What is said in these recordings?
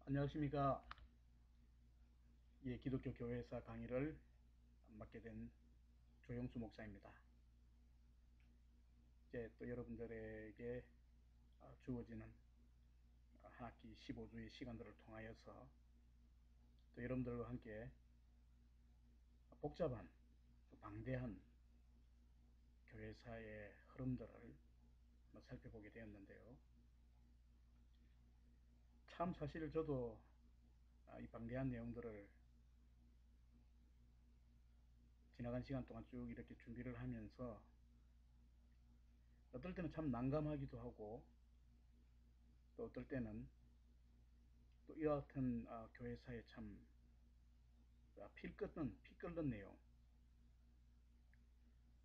안녕하십니까. 예, 기독교 교회사 강의를 맡게 된 조영수 목사입니다. 이제 또 여러분들에게 주어지는 한 학기 15주의 시간들을 통하여서 또 여러분들과 함께 복잡한 또 방대한 교회사의 흐름들을 살펴보게 되었는데요. 참 사실 저도 이 방대한 내용들을 지나간 시간 동안 쭉 이렇게 준비를 하면서 어떨 때는 참 난감하기도 하고 또 어떨 때는 또 이와 같은 교회사에 참 피 끓는 내용,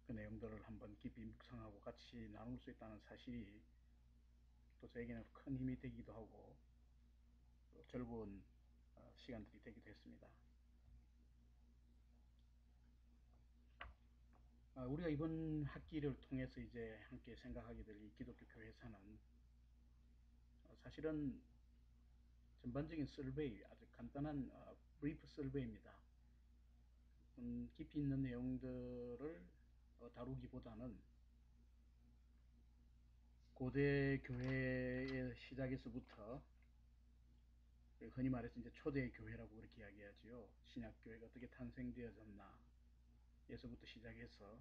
그 내용들을 한번 깊이 묵상하고 같이 나눌 수 있다는 사실이 또 저에게는 큰 힘이 되기도 하고 또 즐거운 시간들이 되기도 했습니다. 우리가 이번 학기를 통해서 이제 함께 생각하게 될 이 기독교 교회사는 사실은 전반적인 설베이, 아주 간단한 브리프 설베이입니다. 깊이 있는 내용들을 다루기보다는 고대 교회의 시작에서부터 흔히 말해서 이제 초대 교회라고 그렇게 이야기하지요. 신약 교회가 어떻게 탄생되어졌나 에서부터 시작해서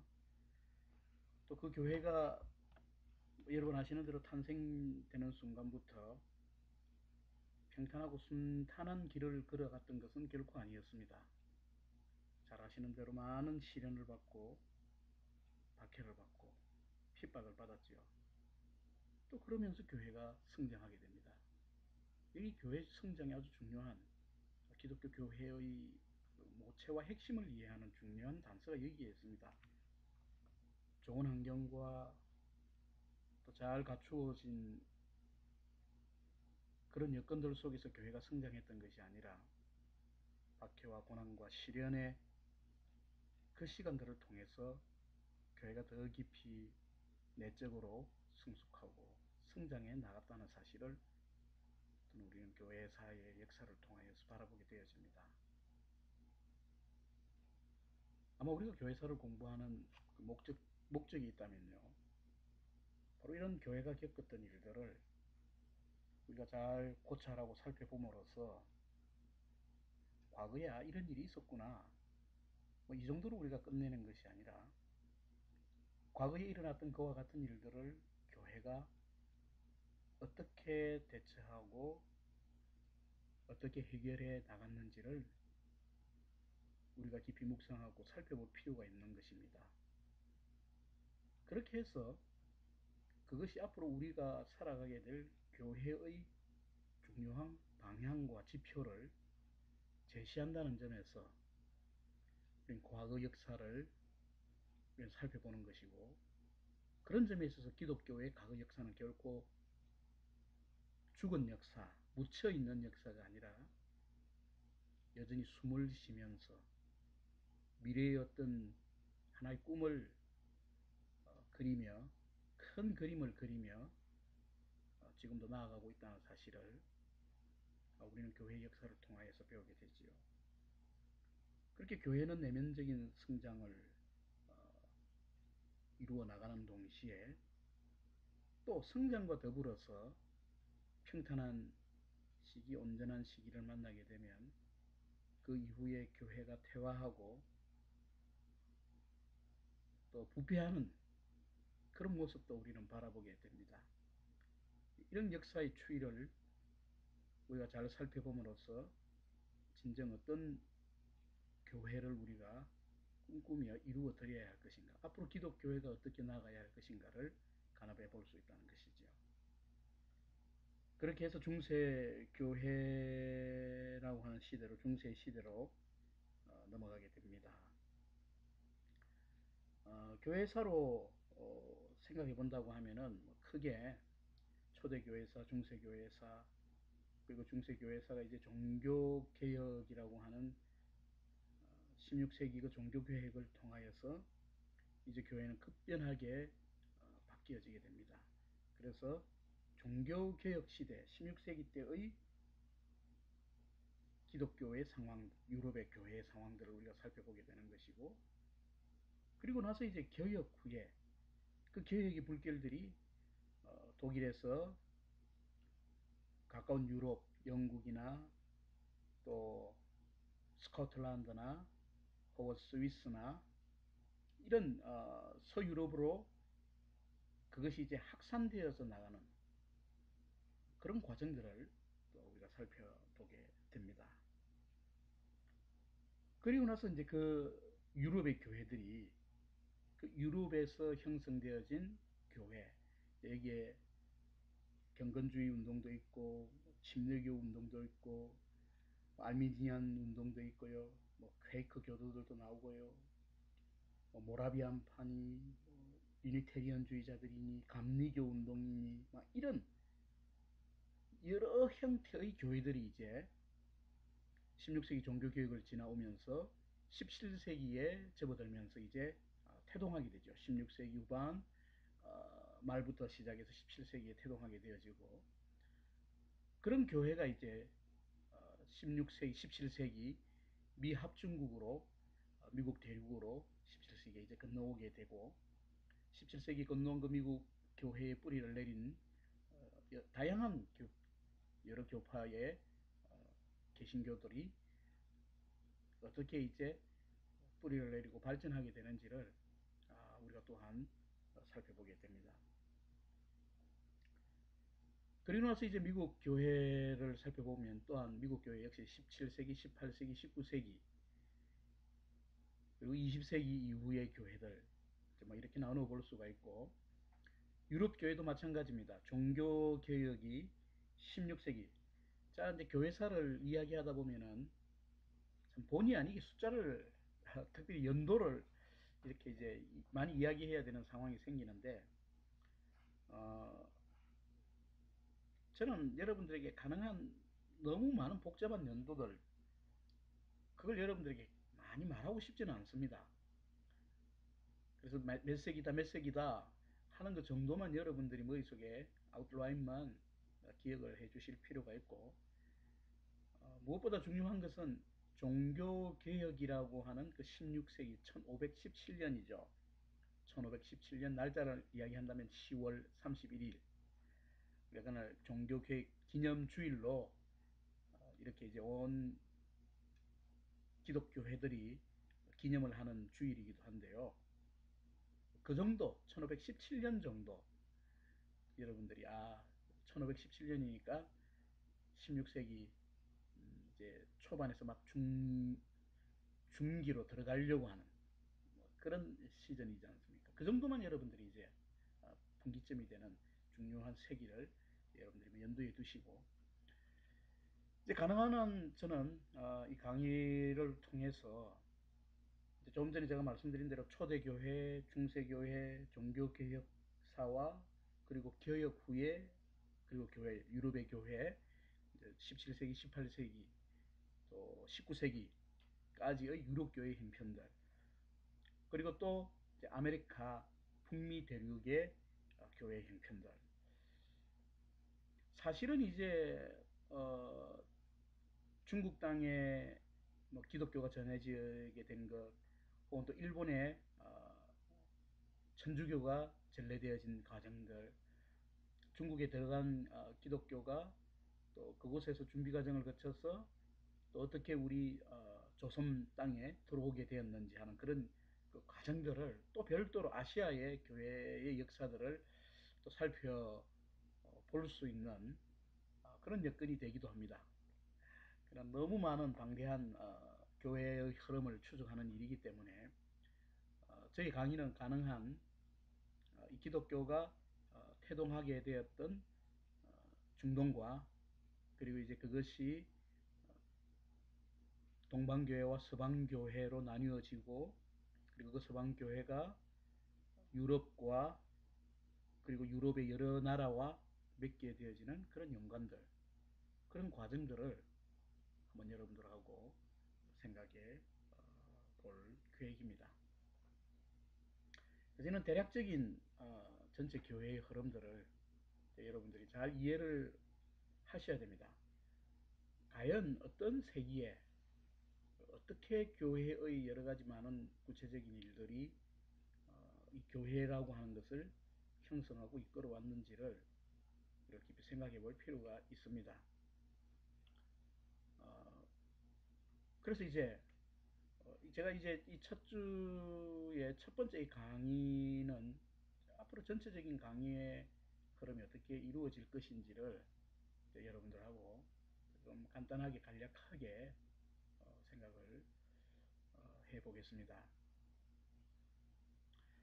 또 그 교회가 여러분 아시는 대로 탄생되는 순간부터 평탄하고 순탄한 길을 걸어갔던 것은 결코 아니었습니다. 잘 아시는 대로 많은 시련을 받고 박해를 받고 핍박을 받았지요. 또 그러면서 교회가 성장하게 됩니다. 여기 교회 성장이 아주 중요한 기독교 교회의 모체와 핵심을 이해하는 중요한 단서가 여기에 있습니다. 좋은 환경과 또 잘 갖추어진 그런 여건들 속에서 교회가 성장했던 것이 아니라 박해와 고난과 시련의 그 시간들을 통해서 교회가 더 깊이 내적으로 성숙하고 성장해 나갔다는 사실을 우리는 교회사의 역사를 통하여서 바라보게 되어집니다. 아마 우리가 교회사를 공부하는 그 목적이 있다면요. 바로 이런 교회가 겪었던 일들을 우리가 잘 고찰하고 살펴봄으로써 과거에 이런 일이 있었구나. 뭐 이 정도로 우리가 끝내는 것이 아니라 과거에 일어났던 그와 같은 일들을 교회가 어떻게 대처하고 어떻게 해결해 나갔는지를 우리가 깊이 묵상하고 살펴볼 필요가 있는 것입니다. 그렇게 해서 그것이 앞으로 우리가 살아가게 될 교회의 중요한 방향과 지표를 제시한다는 점에서 우리는 과거 역사를 우리는 살펴보는 것이고, 그런 점에 있어서 기독교의 과거 역사는 결코 죽은 역사, 묻혀있는 역사가 아니라 여전히 숨을 쉬면서 미래의 어떤 하나의 꿈을 그리며 큰 그림을 그리며 지금도 나아가고 있다는 사실을 우리는 교회 역사를 통하여서 배우게 되지요. 그렇게 교회는 내면적인 성장을 이루어 나가는 동시에 또 성장과 더불어서 평탄한 시기, 온전한 시기를 만나게 되면 그 이후에 교회가 퇴화하고 또 부패하는 그런 모습도 우리는 바라보게 됩니다. 이런 역사의 추이를 우리가 잘 살펴봄으로써 진정 어떤 교회를 우리가 꿈꾸며 이루어 드려야 할 것인가, 앞으로 기독교회가 어떻게 나가야 할 것인가를 간합해 볼 수 있다는 것이죠. 그렇게 해서 중세교회라고 하는 시대로, 중세 시대로 넘어가게 됩니다. 교회사로 생각해 본다고 하면은 크게 초대교회사, 중세교회사, 그리고 중세교회사가 이제 종교개혁이라고 하는 16세기 그 종교개혁을 통하여서 이제 교회는 급변하게 바뀌어지게 됩니다. 그래서 종교개혁 시대, 16세기 때의 기독교의 상황, 유럽의 교회의 상황들을 우리가 살펴보게 되는 것이고, 그리고 나서 이제 개혁 후에 그 개혁의 물결들이 독일에서 가까운 유럽, 영국이나 또 스코틀랜드나 혹은 스위스나 이런 서유럽으로 그것이 이제 확산되어서 나가는 그런 과정들을 또 우리가 살펴보게 됩니다. 그리고 나서 이제 그 유럽의 교회들이 그 유럽에서 형성되어진 교회, 여기에 경건주의 운동도 있고 침례교 운동도 있고 알미니안 운동도 있고요, 뭐 퀘이커 교도들도 나오고요, 뭐 모라비안파니, 유니테리언주의자들이니 감리교 운동이니 막 이런 여러 형태의 교회들이 이제 16세기 종교개혁을 지나오면서 17세기에 접어들면서 이제 태동하게 되죠. 16세기 후반 말부터 시작해서 17세기에 태동하게 되어지고, 그런 교회가 이제 16세기, 17세기 미 합중국으로 미국 대륙으로 17세기에 이제 건너오게 되고, 17세기 건너온 그 미국 교회의 뿌리를 내린 다양한 여러 교파의 개신교들이 어떻게 이제 뿌리를 내리고 발전하게 되는지를 우리가 또한 살펴보게 됩니다. 그리고 나서 이제 미국 교회를 살펴보면 또한 미국 교회 역시 17세기, 18세기, 19세기 그리고 20세기 이후의 교회들 뭐 이렇게 나누어 볼 수가 있고, 유럽 교회도 마찬가지입니다. 종교 개혁이 16세기. 자, 이제 교회사를 이야기하다 보면은 참 본의 아니게 숫자를 특별히 연도를 이렇게 이제 많이 이야기해야 되는 상황이 생기는데, 어, 저는 여러분들에게 가능한 너무 많은 복잡한 연도들 그걸 여러분들에게 많이 말하고 싶지는 않습니다. 그래서 몇 세기다 몇 세기다 하는 것 정도만 여러분들이 머릿속에 아웃라인만 기억을 해 주실 필요가 있고, 무엇보다 중요한 것은 종교개혁이라고 하는 그 16세기 1517년이죠. 1517년 날짜를 이야기한다면 10월 31일, 그날 종교개혁 기념주일로 이렇게 이제 온 기독교회들이 기념을 하는 주일이기도 한데요. 그 정도 1517년 정도 여러분들이 1517년이니까 16세기 이제 초반에서 막 중기로 들어가려고 하는 뭐 그런 시즌이지 않습니까? 그 정도만 여러분들이 이제 분기점이 되는 중요한 세기를 여러분들이 연두에 두시고, 이제 가능한 한 저는 이 강의를 통해서 조금 전에 제가 말씀드린 대로 초대교회, 중세교회, 종교개혁사와 그리고 개혁 후에 그리고 교회, 유럽의 교회, 17세기, 18세기, 또 19세기까지의 유럽교회 형편들, 그리고 또 아메리카 북미 대륙의 교회 형편들. 사실은 이제 중국 땅에 뭐 기독교가 전해지게 된 것, 혹은 또 일본에 천주교가 전래되어진 과정들, 중국에 들어간 기독교가 또 그곳에서 준비 과정을 거쳐서 또 어떻게 우리 조선 땅에 들어오게 되었는지 하는 그런 그 과정들을 또 별도로 아시아의 교회의 역사들을 또 살펴볼 수 있는 그런 여건이 되기도 합니다. 그런 너무 많은 방대한 교회의 흐름을 추적하는 일이기 때문에 저희 강의는 가능한 이 기독교가 태동하게 되었던 중동과 그리고 이제 그것이 동방교회와 서방교회로 나뉘어지고, 그리고 그 서방교회가 유럽과 그리고 유럽의 여러 나라와 맺게 되어지는 그런 연관들, 그런 과정들을 한번 여러분들하고 생각해 볼 계획입니다. 저는 대략적인 전체 교회의 흐름들을 여러분들이 잘 이해를 하셔야 됩니다. 과연 어떤 세기에 어떻게 교회의 여러 가지 많은 구체적인 일들이 이 교회라고 하는 것을 형성하고 이끌어 왔는지를 이렇게 생각해 볼 필요가 있습니다. 어, 그래서 이제 제가 이제 이 첫 주의 첫 번째 강의는 앞으로 전체적인 강의의 흐름이 어떻게 이루어질 것인지를 여러분들하고 좀 간단하게 간략하게 생각을 해보겠습니다.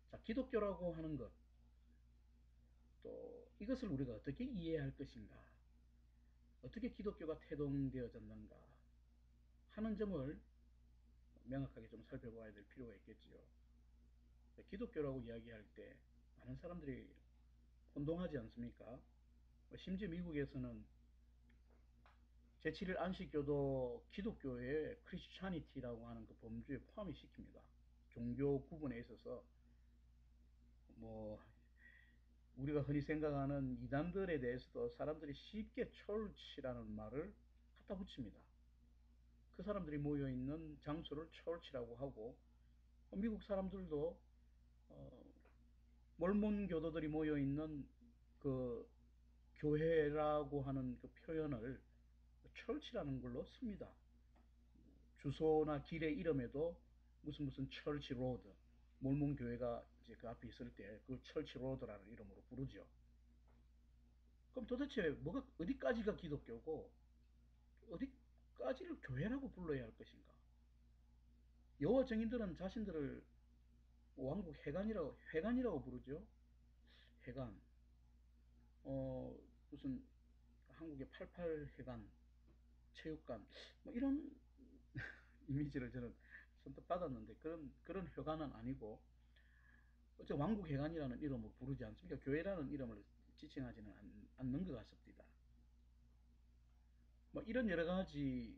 자, 기독교라고 하는 것, 또 이것을 우리가 어떻게 이해할 것인가, 어떻게 기독교가 태동되어졌는가 하는 점을 명확하게 좀 살펴봐야 될 필요가 있겠지요. 기독교라고 이야기할 때 많은 사람들이 혼동하지 않습니까? 심지어 미국에서는 제7일 안식교도 기독교의 크리스찬니티라고 하는 그 범주에 포함이 시킵니다. 종교 구분에 있어서 뭐 우리가 흔히 생각하는 이단들에 대해서도 사람들이 쉽게 철치라는 말을 갖다 붙입니다. 그 사람들이 모여있는 장소를 철치라고 하고 미국 사람들도 어, 몰몬 교도들이 모여있는 그 교회라고 하는 그 표현을 철치라는 걸로 씁니다. 주소나 길의 이름에도 무슨 철치 로드, 몰몬 교회가 이제 그 앞에 있을 때 그 철치 로드라는 이름으로 부르죠. 그럼 도대체 뭐가 어디까지가 기독교고 어디까지를 교회라고 불러야 할 것인가? 여호와 증인들은 자신들을 왕국 회관이라고 부르죠. 회관. 무슨 한국의 88회관, 체육관 뭐 이런 이미지를 저는 선뜻 받았는데 그런 회관은 아니고 어째 왕국 회관이라는 이름으로 부르지 않습니까? 교회라는 이름을 지칭하지는 않는 것 같습니다. 뭐 이런 여러 가지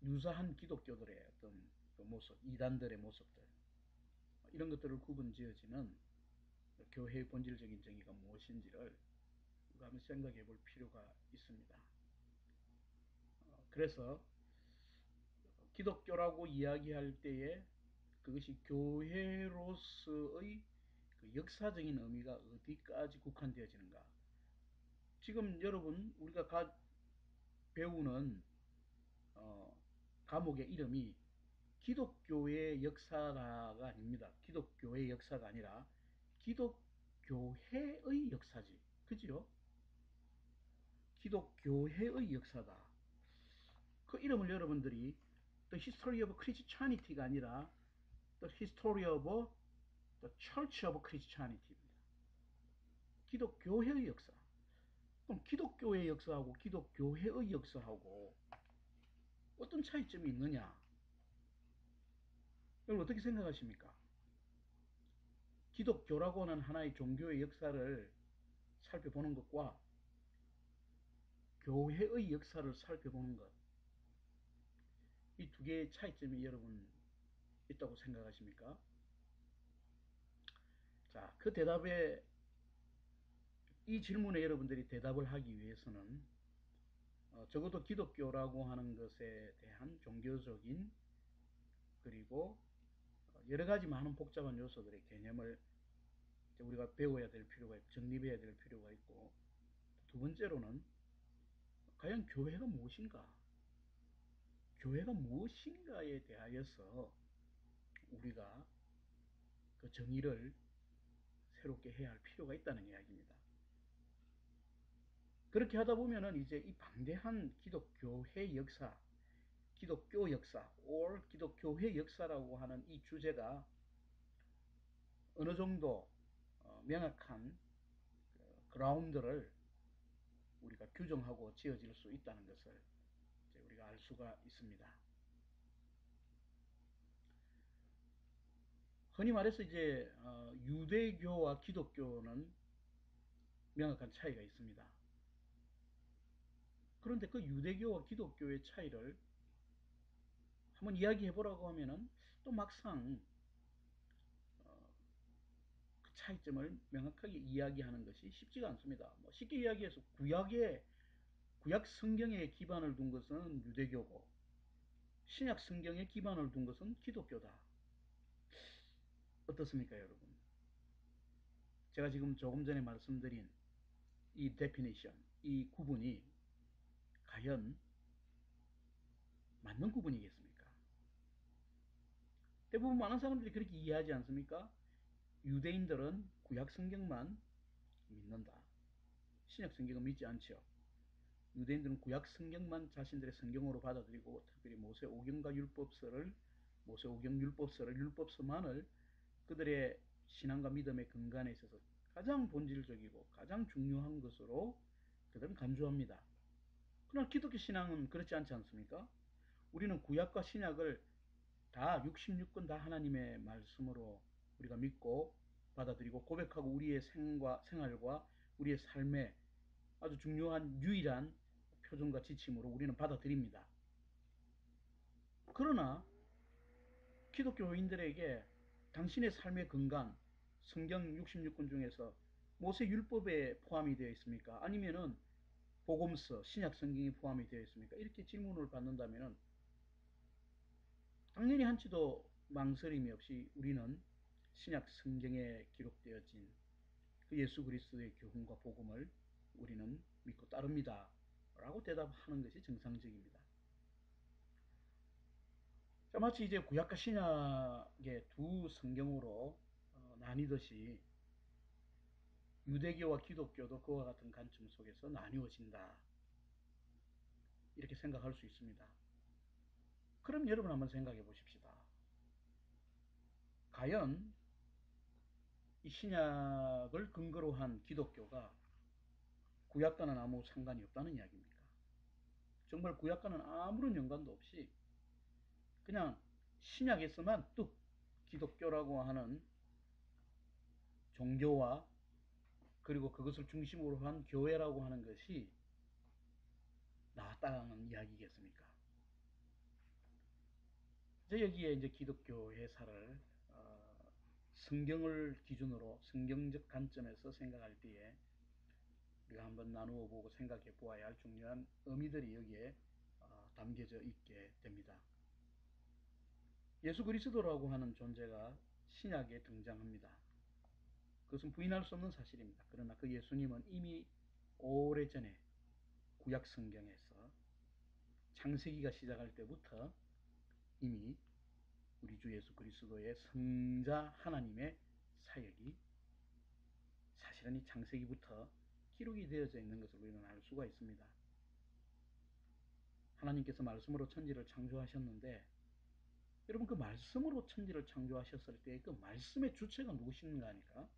유사한 기독교들의 어떤 그 모습, 이단들의 모습들 이런 것들을 구분지어지는 교회의 본질적인 정의가 무엇인지를 한번 생각해 볼 필요가 있습니다. 그래서 기독교라고 이야기할 때에 그것이 교회로서의 그 역사적인 의미가 어디까지 국한되어지는가. 지금 여러분 우리가 배우는 과목의 이름이 기독교의 역사가 아닙니다. 기독교의 역사가 아니라 기독교회의 역사지. 그지요? 기독교회의 역사다. 그 이름을 여러분들이 The History of Christianity가 아니라 The History of The Church of Christianity입니다. 기독교회의 역사. 그럼 기독교의 역사하고 기독교회의 역사하고 어떤 차이점이 있느냐? 여러분 어떻게 생각하십니까? 기독교라고 하는 하나의 종교의 역사를 살펴보는 것과 교회의 역사를 살펴보는 것, 이 두 개의 차이점이 여러분 있다고 생각하십니까? 자, 그 대답에 이 질문에 여러분들이 대답을 하기 위해서는 적어도 기독교라고 하는 것에 대한 종교적인 그리고 여러 가지 많은 복잡한 요소들의 개념을 우리가 배워야 될 필요가 있고 정립해야 될 필요가 있고 두 번째로는 과연 교회가 무엇인가? 교회가 무엇인가에 대하여서 우리가 그 정의를 새롭게 해야 할 필요가 있다는 이야기입니다. 그렇게 하다 보면은 이제 이 방대한 기독교회 역사, 기독교 역사, or 기독교회 역사라고 하는 이 주제가 어느 정도 명확한 그라운드를 우리가 규정하고 지어질 수 있다는 것을 이제 우리가 알 수가 있습니다. 흔히 말해서 이제 유대교와 기독교는 명확한 차이가 있습니다. 그런데 그 유대교와 기독교의 차이를 한번 이야기해 보라고 하면은 또 막상 그 차이점을 명확하게 이야기하는 것이 쉽지가 않습니다. 뭐 쉽게 이야기해서 구약 성경에 기반을 둔 것은 유대교고 신약 성경에 기반을 둔 것은 기독교다. 어떻습니까, 여러분? 제가 지금 조금 전에 말씀드린 이 definition, 이 구분이 과연 맞는 구분이겠습니까? 대부분 많은 사람들이 그렇게 이해하지 않습니까? 유대인들은 구약 성경만 믿는다. 신약 성경은 믿지 않죠. 유대인들은 구약 성경만 자신들의 성경으로 받아들이고 특별히 모세오경과 율법서를 모세오경 율법서를 율법서만을 그들의 신앙과 믿음의 근간에 있어서 가장 본질적이고 가장 중요한 것으로 그들은 간주합니다. 그러나 기독교 신앙은 그렇지 않지 않습니까? 우리는 구약과 신약을 다 66권 다 하나님의 말씀으로 우리가 믿고 받아들이고 고백하고 우리의 생활과 우리의 삶의 아주 중요한 유일한 표준과 지침으로 우리는 받아들입니다. 그러나 기독교인들에게 당신의 삶의 근간, 성경 66권 중에서 모세 율법에 포함이 되어 있습니까? 아니면은 복음서, 신약 성경이 포함이 되어 있습니까? 이렇게 질문을 받는다면 당연히 한치도 망설임이 없이 우리는 신약 성경에 기록되어진 그 예수 그리스도의 교훈과 복음을 우리는 믿고 따릅니다. 라고 대답하는 것이 정상적입니다. 자, 마치 이제 구약과 신약의 두 성경으로 나뉘듯이 유대교와 기독교도 그와 같은 관점 속에서 나뉘어진다. 이렇게 생각할 수 있습니다. 그럼 여러분 한번 생각해 보십시다. 과연 이 신약을 근거로 한 기독교가 구약과는 아무 상관이 없다는 이야기입니까? 정말 구약과는 아무런 연관도 없이 그냥 신약에서만 뚝 기독교라고 하는 종교와 그리고 그것을 중심으로 한 교회라고 하는 것이 나왔다는 이야기겠습니까? 이제 여기에 이제 기독교 회사를 성경을 기준으로 성경적 관점에서 생각할 때에 우리가 한번 나누어 보고 생각해 보아야 할 중요한 의미들이 여기에 담겨져 있게 됩니다. 예수 그리스도라고 하는 존재가 신약에 등장합니다. 그것은 부인할 수 없는 사실입니다. 그러나 그 예수님은 이미 오래전에 구약 성경에서 창세기가 시작할 때부터 이미 우리 주 예수 그리스도의 성자 하나님의 사역이 사실은 이 창세기부터 기록이 되어져 있는 것을 우리는 알 수가 있습니다. 하나님께서 말씀으로 천지를 창조하셨는데 여러분 그 말씀으로 천지를 창조하셨을 때 그 말씀의 주체가 누구신가 하니까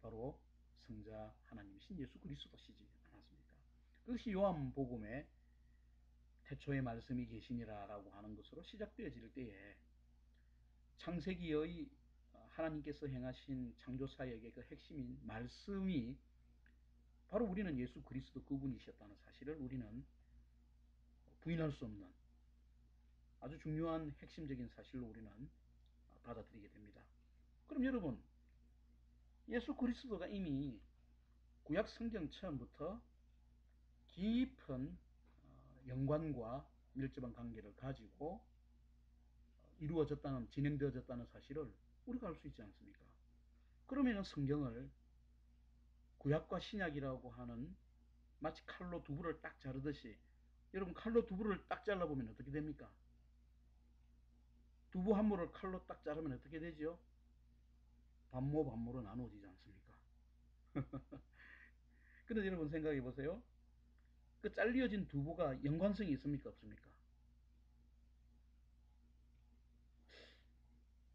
바로 성자 하나님이신 예수 그리스도시지 않았습니까? 그것이 요한복음에 태초에 말씀이 계시니라 라고 하는 것으로 시작되어질 때에 창세기의 하나님께서 행하신 창조사역의 그 핵심인 말씀이 바로 우리는 예수 그리스도 그분이셨다는 사실을 우리는 부인할 수 없는 아주 중요한 핵심적인 사실로 우리는 받아들이게 됩니다. 그럼 여러분 예수 그리스도가 이미 구약 성경 처음부터 깊은 연관과 밀접한 관계를 가지고 이루어졌다는 진행되어졌다는 사실을 우리가 알 수 있지 않습니까? 그러면 성경을 구약과 신약이라고 하는 마치 칼로 두부를 딱 자르듯이 여러분 칼로 두부를 딱 잘라보면 어떻게 됩니까? 두부 한 모를 칼로 딱 자르면 어떻게 되죠? 반모 반모로 나누어지지 않습니까? 근데 여러분 생각해 보세요. 그 잘려진 두부가 연관성이 있습니까? 없습니까?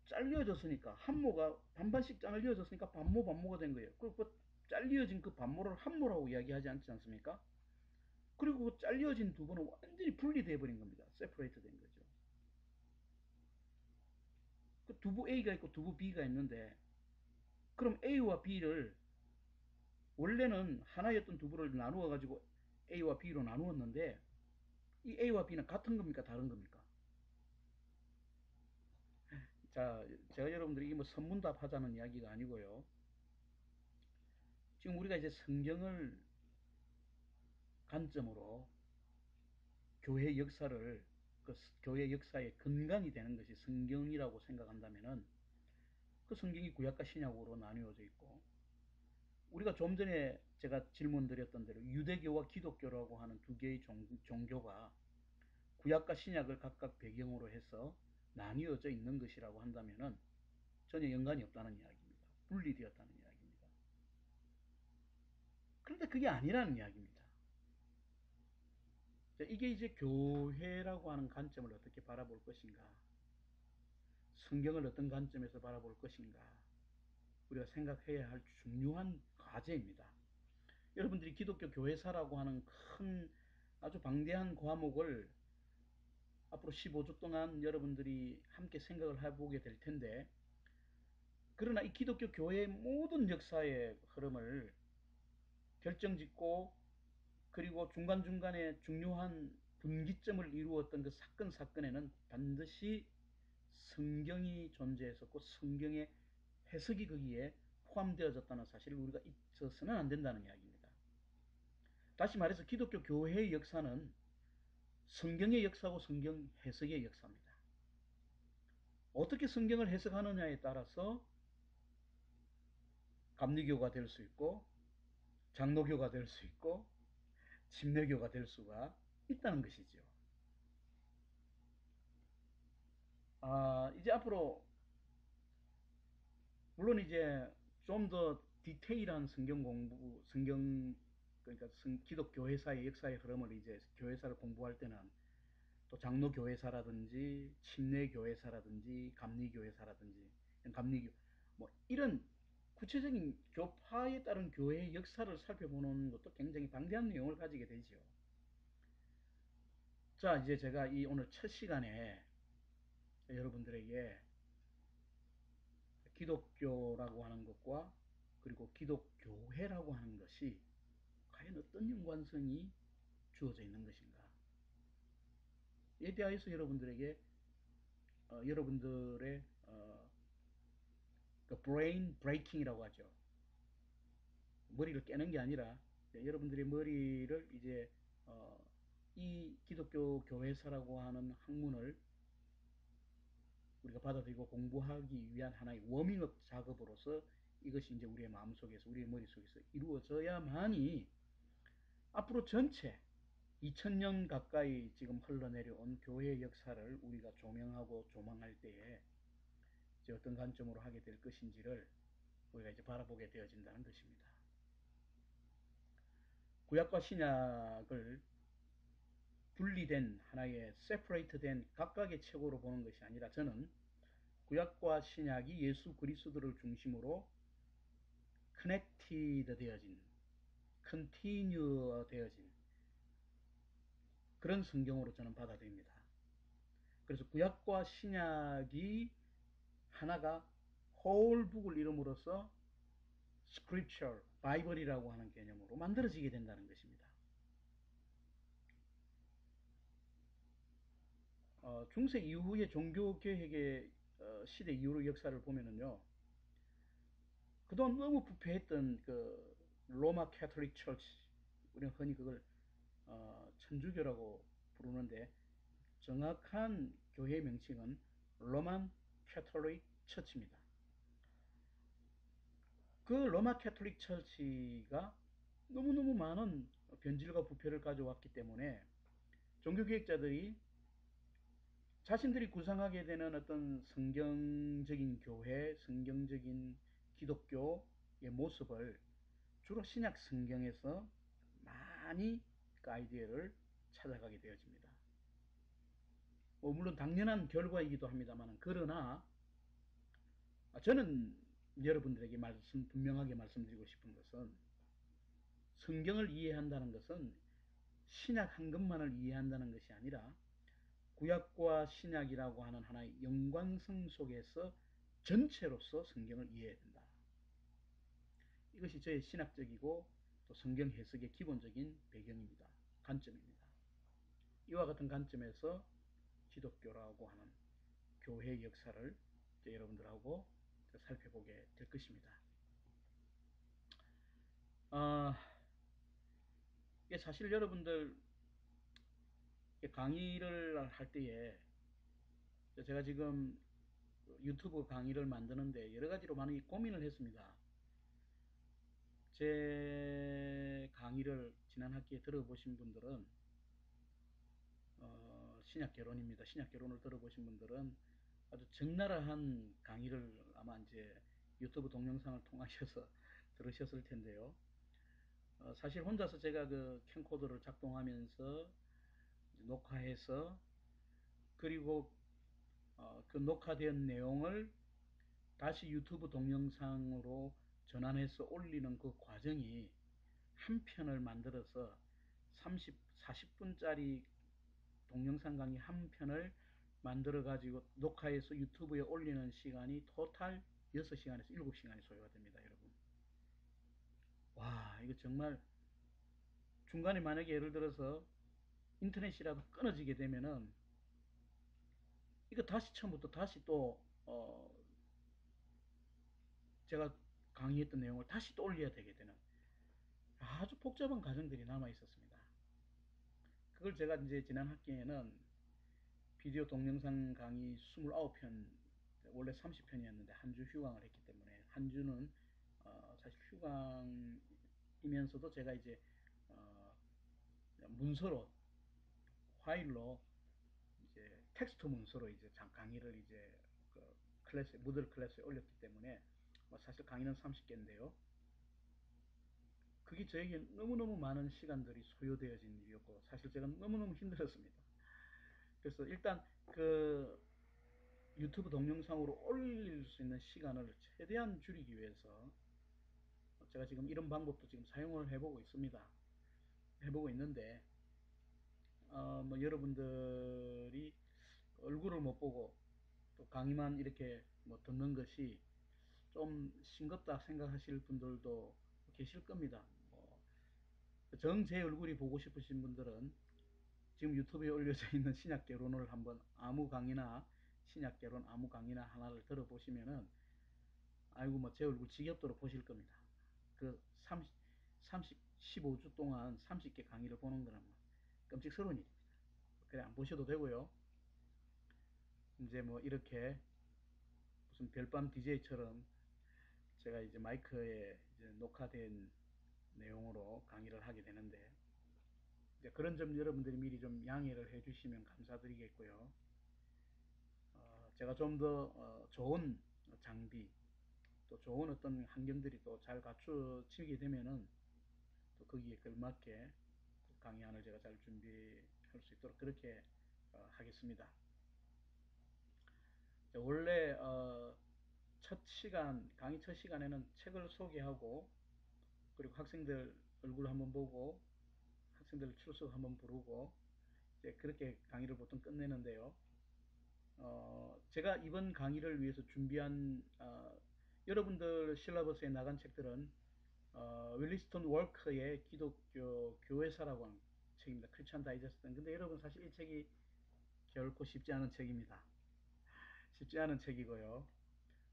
잘려졌으니까 한모가 반반씩 잘려졌으니까 반모 반모가 된 거예요. 그리고 잘려진 그 반모를 한모라고 이야기하지 않지 않습니까? 그리고 그 잘려진 두부는 완전히 분리돼 버린 겁니다. 세퍼레이트 된 거죠. 그 두부 A가 있고 두부 B가 있는데 그럼 A와 B를 원래는 하나였던 두부를 나누어 가지고 A와 B로 나누었는데 이 A와 B는 같은 겁니까? 다른 겁니까? 자, 제가 여러분들이 뭐 선문답 하자는 이야기가 아니고요. 지금 우리가 이제 성경을 관점으로 교회 역사를, 그 교회 역사의 근간이 되는 것이 성경이라고 생각한다면은, 그 성경이 구약과 신약으로 나누어져 있고, 우리가 좀 전에 제가 질문 드렸던 대로 유대교와 기독교라고 하는 두 개의 종교가 구약과 신약을 각각 배경으로 해서 나뉘어져 있는 것이라고 한다면은 전혀 연관이 없다는 이야기입니다. 분리되었다는 이야기입니다. 그런데 그게 아니라는 이야기입니다. 이게 이제 교회라고 하는 관점을 어떻게 바라볼 것인가, 성경을 어떤 관점에서 바라볼 것인가, 우리가 생각해야 할 중요한 과제입니다. 여러분들이 기독교 교회사라고 하는 큰 아주 방대한 과목을 앞으로 15주 동안 여러분들이 함께 생각을 해보게 될 텐데, 그러나 이 기독교 교회의 모든 역사의 흐름을 결정짓고, 그리고 중간중간에 중요한 분기점을 이루었던 그 사건에는 반드시 성경이 존재했었고 성경의 해석이 거기에 포함되어졌다는 사실을 우리가 잊어서는 안 된다는 이야기입니다. 다시 말해서 기독교 교회의 역사는 성경의 역사고 성경 해석의 역사입니다. 어떻게 성경을 해석하느냐에 따라서 감리교가 될 수 있고 장로교가 될 수 있고 침례교가 될 수가 있다는 것이죠. 이제 앞으로 물론 이제 좀 더 디테일한 성경 공부, 그러니까 기독교 교회사의 역사의 흐름을 이제 교회사를 공부할 때는 또 장로 교회사라든지 침례 교회사라든지 감리 교회사라든지 감리교 뭐 이런 구체적인 교파에 따른 교회의 역사를 살펴보는 것도 굉장히 방대한 내용을 가지게 되죠. 자, 이제 제가 이 오늘 첫 시간에 여러분들에게 기독교라고 하는 것과 그리고 기독교회라고 하는 것이 과연 어떤 연관성이 주어져 있는 것인가, 에 대해서 여러분들에게 여러분들의 그 브레인 브레이킹이라고 하죠. 머리를 깨는 게 아니라 여러분들의 머리를 이제 이 기독교 교회사라고 하는 학문을 우리가 받아들이고 공부하기 위한 하나의 워밍업 작업으로서 이것이 이제 우리의 마음속에서, 우리의 머릿속에서 이루어져야만이 앞으로 전체 2000년 가까이 지금 흘러내려온 교회의 역사를 우리가 조명하고 조망할 때에 이제 어떤 관점으로 하게 될 것인지를 우리가 이제 바라보게 되어진다는 것입니다. 구약과 신약을 분리된 하나의 세퍼레이트된 각각의 책으로 보는 것이 아니라, 저는 구약과 신약이 예수 그리스도를 중심으로 커넥티드 되어진, 컨티뉴어 되어진 그런 성경으로 저는 받아들입니다. 그래서 구약과 신약이 하나가 홀북을 이름으로써 스크립처, 바이블이라고 하는 개념으로 만들어지게 된다는 것입니다. 중세 이후의 종교개혁의 시대 이후의 역사를 보면은요, 그동안 너무 부패했던 그 로마 캐톨릭 처치, 우리는 흔히 그걸 천주교라고 부르는데 정확한 교회 명칭은 로만 캐톨릭 처치입니다. 그 로마 캐톨릭 처치가 너무너무 많은 변질과 부패를 가져왔기 때문에 종교개혁자들이 자신들이 구상하게 되는 어떤 성경적인 교회, 성경적인 기독교의 모습을 주로 신약 성경에서 많이 그 아이디어를 찾아가게 되어집니다. 물론 당연한 결과이기도 합니다만, 그러나 저는 여러분들에게 분명하게 말씀드리고 싶은 것은, 성경을 이해한다는 것은 신약 한 것만을 이해한다는 것이 아니라 구약과 신약이라고 하는 하나의 연관성 속에서 전체로서 성경을 이해해야 된다. 이것이 저의 신학적이고 또 성경 해석의 기본적인 배경입니다. 관점입니다. 이와 같은 관점에서 기독교라고 하는 교회의 역사를 여러분들하고 살펴보게 될 것입니다. 이게 사실 여러분들 강의를 할 때에 제가 지금 유튜브 강의를 만드는데 여러 가지로 많이 고민을 했습니다. 제 강의를 지난 학기에 들어보신 분들은 신약개론입니다. 신약개론을 들어보신 분들은 아주 적나라한 강의를 아마 이제 유튜브 동영상을 통하셔서 들으셨을 텐데요. 사실 혼자서 제가 그 캠코더를 작동하면서 녹화해서 그리고 그 녹화된 내용을 다시 유튜브 동영상으로 전환해서 올리는 그 과정이 한 편을 만들어서 40분짜리 동영상 강의 한 편을 만들어 가지고 녹화해서 유튜브에 올리는 시간이 토탈 6시간에서 7시간이 소요가 됩니다, 여러분. 와, 이거 정말 중간에 만약에 예를 들어서 인터넷이라도 끊어지게 되면은 이거 다시 처음부터 다시 또 제가 강의했던 내용을 다시 또 올려야 되게 되는 아주 복잡한 과정들이 남아 있었습니다. 그걸 제가 이제 지난 학기에는 비디오 동영상 강의 29편, 원래 30편이었는데 한 주 휴강을 했기 때문에 한 주는 사실 휴강이면서도 제가 이제 어, 문서로 파일로 이제 텍스트 문서로 이제 강의를 이제 그 클래스 무들 클래스에 올렸기 때문에 사실 강의는 30개인데요. 그게 저에게 너무너무 많은 시간들이 소요되어진 일이었고 사실 제가 너무너무 힘들었습니다. 그래서 일단 그 유튜브 동영상으로 올릴 수 있는 시간을 최대한 줄이기 위해서 제가 지금 이런 방법도 지금 사용을 해보고 있습니다. 해보고 있는데 뭐 여러분들이 얼굴을 못 보고 또 강의만 이렇게 뭐 듣는 것이 좀 싱겁다 생각하실 분들도 계실 겁니다. 정 제 얼굴이 보고 싶으신 분들은 지금 유튜브에 올려져 있는 신약개론을 한번 아무 강의나 신약개론 아무 강의나 하나를 들어보시면은 아이고 뭐 제 얼굴 지겹도록 보실 겁니다. 그 15주 동안 30개 강의를 보는 거는 뭐 끔찍스러운 일입니다. 그래 안 보셔도 되고요. 이제 뭐 이렇게 무슨 별밤 DJ처럼 제가 이제 마이크에 이제 녹화된 내용으로 강의를 하게 되는데 이제 그런 점 여러분들이 미리 좀 양해를 해주시면 감사드리겠고요. 제가 좀 더 좋은 장비 또 좋은 어떤 환경들이 또 잘 갖춰지게 되면은 또 거기에 걸맞게 강의안을 제가 잘 준비할 수 있도록 그렇게 하겠습니다. 원래 첫 시간 강의 첫 시간에는 책을 소개하고 그리고 학생들 얼굴 한번 보고 학생들 출석 한번 부르고 이제 그렇게 강의를 보통 끝내는데요. 제가 이번 강의를 위해서 준비한 여러분들 실러버스에 나간 책들은 윌리스턴 월커의 기독교 교회사라고 하는 책입니다. 크리스천 다이제스트. 근데 여러분 사실 이 책이 결코 쉽지 않은 책입니다. 쉽지 않은 책이고요.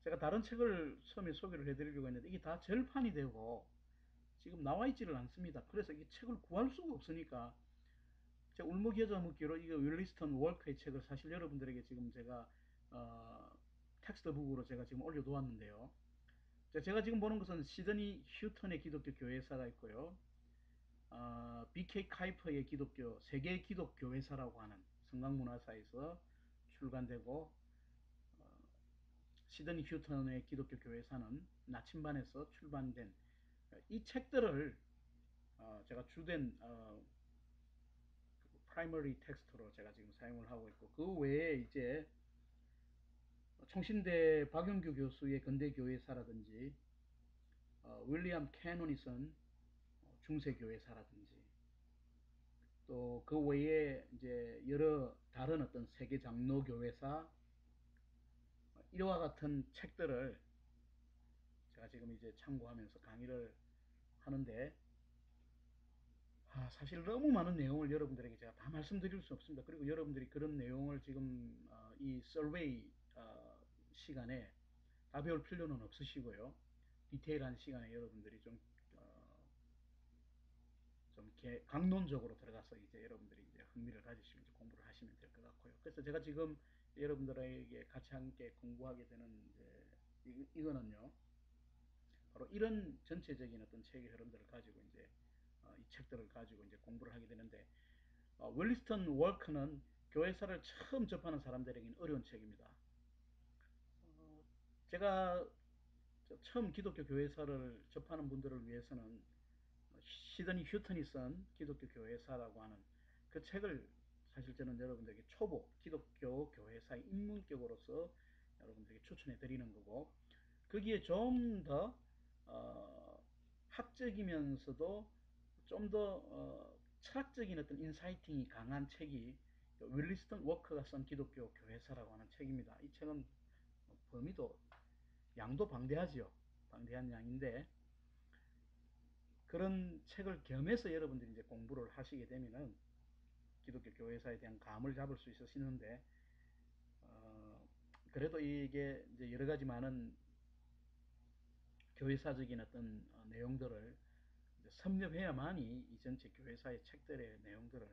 제가 다른 책을 처음에 소개를 해드리려고 했는데 이게 다 절판이 되고 지금 나와 있지를 않습니다. 그래서 이 책을 구할 수가 없으니까 제가 울먹여자 묻기로 이거 윌리스턴 월커의 책을 사실 여러분들에게 지금 제가 어, 텍스트북으로 제가 지금 올려놓았는데요. 제가 지금 보는 것은 시드니 휴턴의 기독교 교회사가 있고요. BK 카이퍼의 기독교 세계 기독교 회사라고 하는 성강문화사에서 출간되고 시드니 휴턴의 기독교 교회사는 나침반에서 출판된 이 책들을 제가 주된 프라이머리 텍스트로 제가 지금 사용을 하고 있고 그 외에 이제 총신대 박용규 교수의 근대교회사라든지 윌리엄 캐논이 쓴 중세교회사라든지 또 그 외에 이제 여러 다른 어떤 세계 장로교회사 이와 같은 책들을 제가 지금 이제 참고하면서 강의를 하는데 사실 너무 많은 내용을 여러분들에게 제가 다 말씀드릴 수 없습니다. 그리고 여러분들이 그런 내용을 지금 이 서베이 시간에 다 배울 필요는 없으시고요. 디테일한 시간에 여러분들이 좀 좀 강론적으로 들어가서 이제 여러분들이 이제 흥미를 가지시면 이제 공부를 하시면 될 것 같고요. 그래서 제가 지금 여러분들에게 같이 함께 공부하게 되는 이제 이거는요. 바로 이런 전체적인 어떤 책의 흐름들을 가지고 이제 이 책들을 가지고 이제 공부를 하게 되는데 웰리스턴 월크는 교회사를 처음 접하는 사람들에게는 어려운 책입니다. 어, 제가 처음 기독교 교회사를 접하는 분들을 위해서는 시드니 휴턴이 쓴 기독교 교회사라고 하는 그 책을 사실 저는 여러분들에게 초보 기독교 교회사의 입문격으로서 여러분들에게 추천해 드리는 거고, 거기에 좀 더 학적이면서도 좀 더 철학적인 어떤 인사이팅이 강한 책이 윌리스턴 워커가 쓴 기독교 교회사라고 하는 책입니다. 이 책은 범위도 양도 방대하지요. 방대한 양인데, 그런 책을 겸해서 여러분들이 이제 공부를 하시게 되면은 기독교 교회사에 대한 감을 잡을 수 있으시는데, 어, 그래도 이게 이제 여러 가지 많은 교회사적인 어떤 내용들을 이제 섭렵해야만이 이 전체 교회사의 책들의 내용들을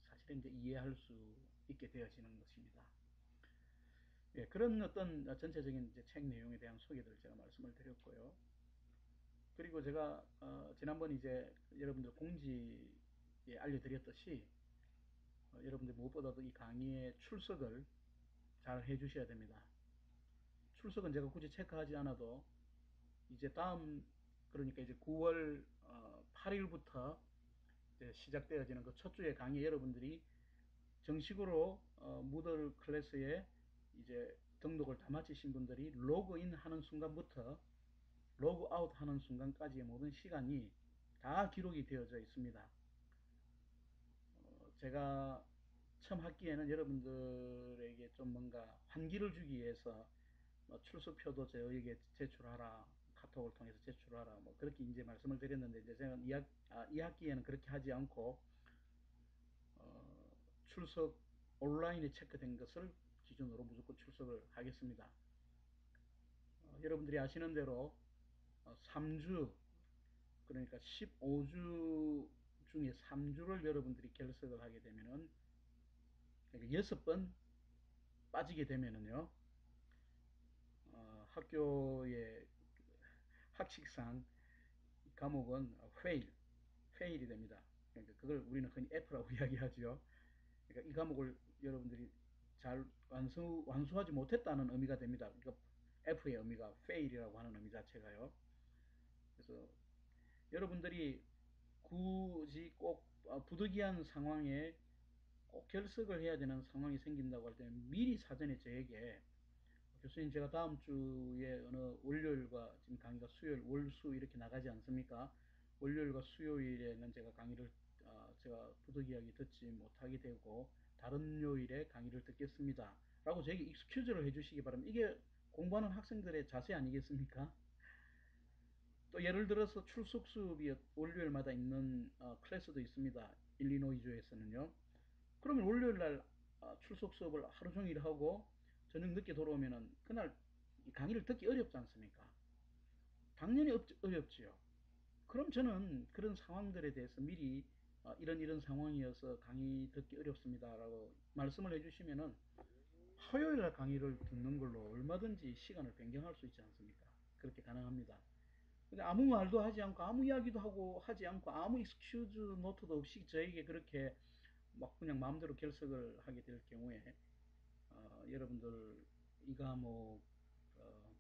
사실은 이제 이해할 수 있게 되어지는 것입니다. 예, 그런 어떤 전체적인 이제 책 내용에 대한 소개를 제가 말씀을 드렸고요. 그리고 제가 지난번 이제 여러분들 공지에 알려드렸듯이 여러분들 무엇보다도 이 강의의 출석을 잘 해주셔야 됩니다. 출석은 제가 굳이 체크하지 않아도 이제 다음, 그러니까 이제 9월 8일부터 이제 시작되어지는 그 첫 주의 강의, 여러분들이 정식으로 무들 클래스에 이제 등록을 다 마치신 분들이 로그인 하는 순간부터 로그아웃 하는 순간까지의 모든 시간이 다 기록이 되어져 있습니다. 제가 처음 학기에는 여러분들에게 좀 뭔가 환기를 주기 위해서 뭐 출석표도 저에게 제출하라, 카톡을 통해서 제출하라, 뭐 그렇게 이제 말씀을 드렸는데, 이제 제가 이 학기에는 그렇게 하지 않고 출석 온라인에 체크된 것을 기준으로 무조건 출석을 하겠습니다. 여러분들이 아시는 대로 3주, 그러니까 15주 중에 3주를 여러분들이 결석을 하게 되면은, 그러니까 6번 빠지게 되면은요, 학교의 학식상 과목은 페일이 됩니다. 그러니까 그걸 우리는 흔히 F라고 이야기하죠. 그러니까 이 과목을 여러분들이 잘 완수하지 못했다는 의미가 됩니다. 그러니까 F의 의미가 fail이라고 하는 의미 자체가요. 그래서 여러분들이 굳이 꼭 부득이한 상황에 꼭 결석을 해야 되는 상황이 생긴다고 할 때는 미리 사전에 저에게, 교수님 제가 다음 주에 어느 월요일과, 지금 강의가 수요일, 월수 이렇게 나가지 않습니까? 월요일과 수요일에는 제가 강의를 제가 부득이하게 듣지 못하게 되고 다른 요일에 강의를 듣겠습니다 라고 저에게 익스큐즈를 해주시기 바랍니다. 이게 공부하는 학생들의 자세 아니겠습니까? 또 예를 들어서 출석 수업이 월요일마다 있는 클래스도 있습니다. 일리노이주에서는요. 그러면 월요일 날 출석 수업을 하루 종일 하고 저녁 늦게 돌아오면은 그날 강의를 듣기 어렵지 않습니까? 당연히 어렵지요. 그럼 저는 그런 상황들에 대해서 미리 이런 상황이어서 강의 듣기 어렵습니다라고 말씀을 해주시면은 화요일 날 강의를 듣는 걸로 얼마든지 시간을 변경할 수 있지 않습니까? 그렇게 가능합니다. 근데 아무 말도 하지 않고 아무 이야기도 하고 하지 않고 아무 익스큐즈 노트도 없이 저에게 그렇게 막 그냥 마음대로 결석을 하게 될 경우에 여러분들 이 과목 어,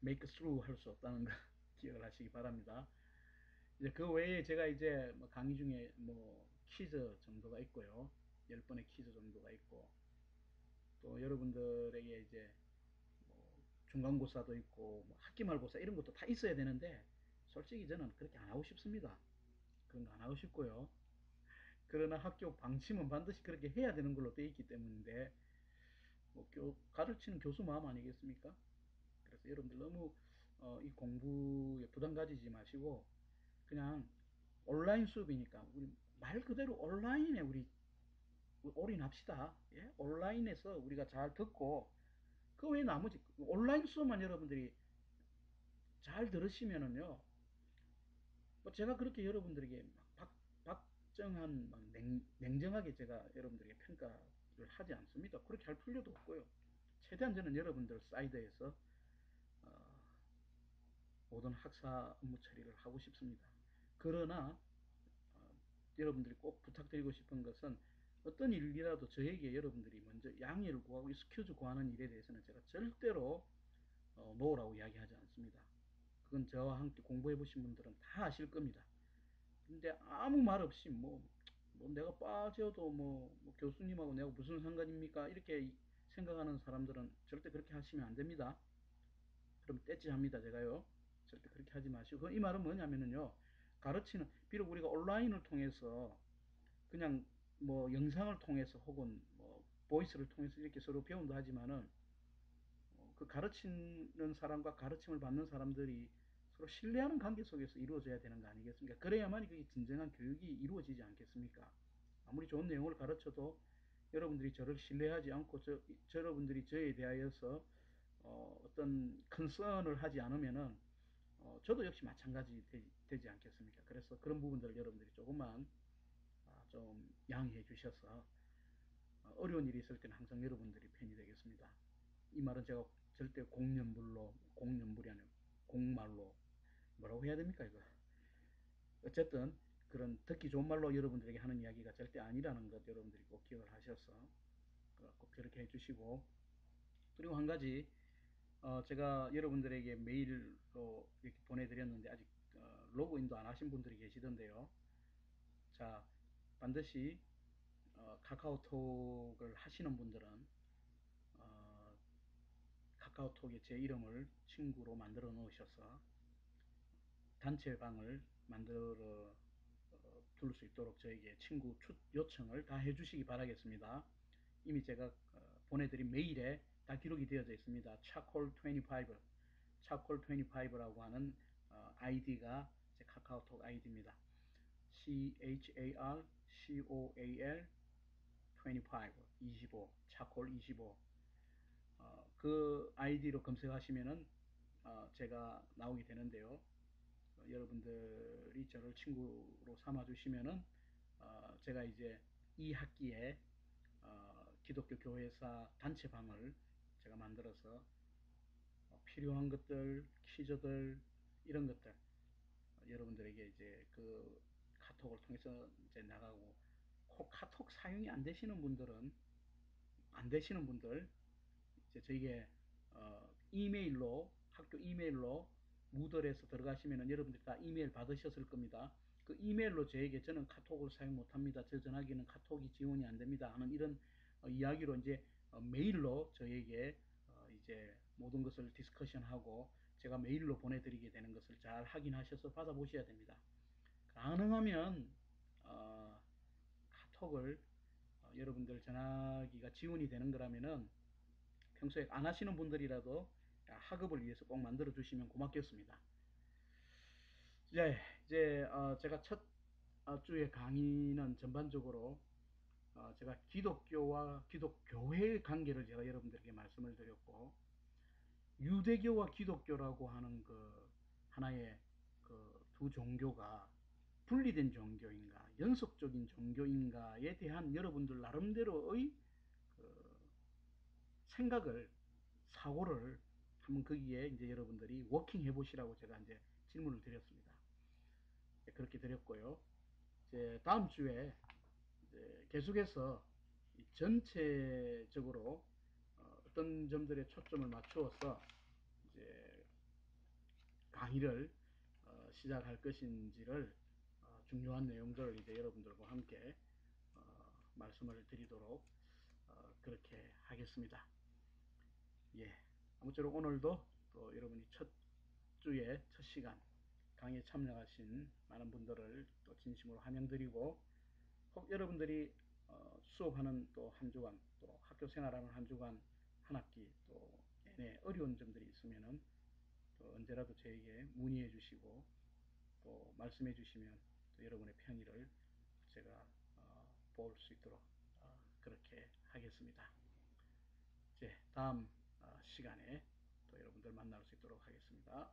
make through 할 수 없다는 거 기억을 하시기 바랍니다. 이제 그 외에 제가 이제 뭐 강의 중에 뭐 퀴즈 정도가 있고요. 10번의 퀴즈 정도가 있고, 또 여러분들에게 이제 뭐 중간고사도 있고 뭐 학기말고사 이런 것도 다 있어야 되는데, 솔직히 저는 그렇게 안 하고 싶습니다. 그런 거 안 하고 싶고요. 그러나 학교 방침은 반드시 그렇게 해야 되는 걸로 되어 있기 때문인데, 뭐 가르치는 교수 마음 아니겠습니까? 그래서 여러분들 너무 이 공부에 부담 가지지 마시고 그냥 온라인 수업이니까 우리 말 그대로 온라인에 우리 올인합시다. 예? 온라인에서 우리가 잘 듣고 그 외에 나머지 온라인 수업만 여러분들이 잘 들으시면은요, 뭐 제가 그렇게 여러분들에게 특정한 막 냉정하게 제가 여러분들에게 평가를 하지 않습니다. 그렇게 할 필요도 없고요. 최대한 저는 여러분들 사이드에서 어, 모든 학사 업무 처리를 하고 싶습니다. 그러나 어, 여러분들이 꼭 부탁드리고 싶은 것은 어떤 일이라도 저에게 여러분들이 먼저 양해를 구하고 스큐즈 구하는 일에 대해서는 제가 절대로 노라고 이야기하지 않습니다. 그건 저와 함께 공부해 보신 분들은 다 아실 겁니다. 근데 아무 말 없이 뭐 내가 빠져도 뭐 교수님하고 내가 무슨 상관입니까? 이렇게 생각하는 사람들은 절대 그렇게 하시면 안 됩니다. 그럼 떼찌합니다, 제가요. 절대 그렇게 하지 마시고. 이 말은 뭐냐면은요. 가르치는, 비록 우리가 온라인을 통해서 그냥 뭐 영상을 통해서 혹은 뭐 보이스를 통해서 이렇게 서로 배운다 하지만은 그 가르치는 사람과 가르침을 받는 사람들이 서로 신뢰하는 관계 속에서 이루어져야 되는 거 아니겠습니까? 그래야만 그게 진정한 교육이 이루어지지 않겠습니까? 아무리 좋은 내용을 가르쳐도 여러분들이 저를 신뢰하지 않고 여러분들이 저에 대하여서 떤 컨선을 하지 않으면은 저도 역시 마찬가지 되지 않겠습니까? 그래서 그런 부분들을 여러분들이 조금만 좀 양해해 주셔서 어려운 일이 있을 때는 항상 여러분들이 편이 되겠습니다. 이 말은 제가 절대 공연불이 아니고 공말로 뭐라고 해야 됩니까 이거. 어쨌든 그런 듣기 좋은 말로 여러분들에게 하는 이야기가 절대 아니라는 것 여러분들이 꼭 기억을 하셔서 꼭 그렇게 해주시고, 그리고 한 가지 제가 여러분들에게 메일로 이렇게 보내드렸는데 아직 로그인도 안 하신 분들이 계시던데요. 자, 반드시 카카오톡을 하시는 분들은 어, 카카오톡에 제 이름을 친구로 만들어 놓으셔서 단체방을 만들어 둘 수 있도록 저에게 친구 요청을 다 해주시기 바라겠습니다. 이미 제가 보내드린 메일에 다 기록이 되어져 있습니다. 차콜25 차콜25라고 하는 아이디가 제 카카오톡 아이디입니다. CHARCOAL 25 차콜 25 그 아이디로 검색하시면은 제가 나오게 되는데요. 여러분들이 저를 친구로 삼아 주시면은 제가 이제 이 학기에 기독교 교회사 단체방을 제가 만들어서 필요한 것들, 퀴즈들 이런 것들 여러분들에게 이제 그 카톡을 통해서 이제 나가고, 혹 카톡 사용이 안 되시는 분들 이제 저에게 이메일로 학교 이메일로 무들에서 들어가시면은 여러분들이 다 이메일 받으셨을 겁니다. 그 이메일로 저에게 저는 카톡을 사용 못합니다. 저 전화기는 카톡이 지원이 안 됩니다 하는 이런 이야기로 이제 메일로 저에게 이제 모든 것을 디스커션하고 제가 메일로 보내드리게 되는 것을 잘 확인하셔서 받아보셔야 됩니다. 가능하면 어, 카톡을 여러분들 전화기가 지원이 되는 거라면은 평소에 안 하시는 분들이라도 학업을 위해서 꼭 만들어 주시면 고맙겠습니다. 이제 제가 첫 주의 강의는 전반적으로 제가 기독교와 기독교회의 관계를 제가 여러분들에게 말씀을 드렸고, 유대교와 기독교라고 하는 그 하나의 그 두 종교가 분리된 종교인가 연속적인 종교인가에 대한 여러분들 나름대로의 그 생각을, 사고를 한번 거기에 이제 여러분들이 워킹 해보시라고 제가 이제 질문을 드렸습니다. 그렇게 드렸고요. 이제 다음 주에 이제 계속해서 전체적으로 어떤 점들에 초점을 맞추어서 이제 강의를 시작할 것인지를 중요한 내용들을 이제 여러분들과 함께 말씀을 드리도록 그렇게 하겠습니다. 예. 아무쪼록 오늘도 또 여러분이 첫 주에 첫 시간 강의에 참여하신 많은 분들을 또 진심으로 환영드리고, 혹 여러분들이 수업하는 또 한 주간, 또 학교 생활하는 한 주간, 한 학기 또 내내 어려운 점들이 있으면은 또 언제라도 저에게 문의해 주시고 또 말씀해 주시면 또 여러분의 편의를 제가 볼 수 있도록 그렇게 하겠습니다. 이제 다음 시간에 또 여러분들 만날 수 있도록 하겠습니다.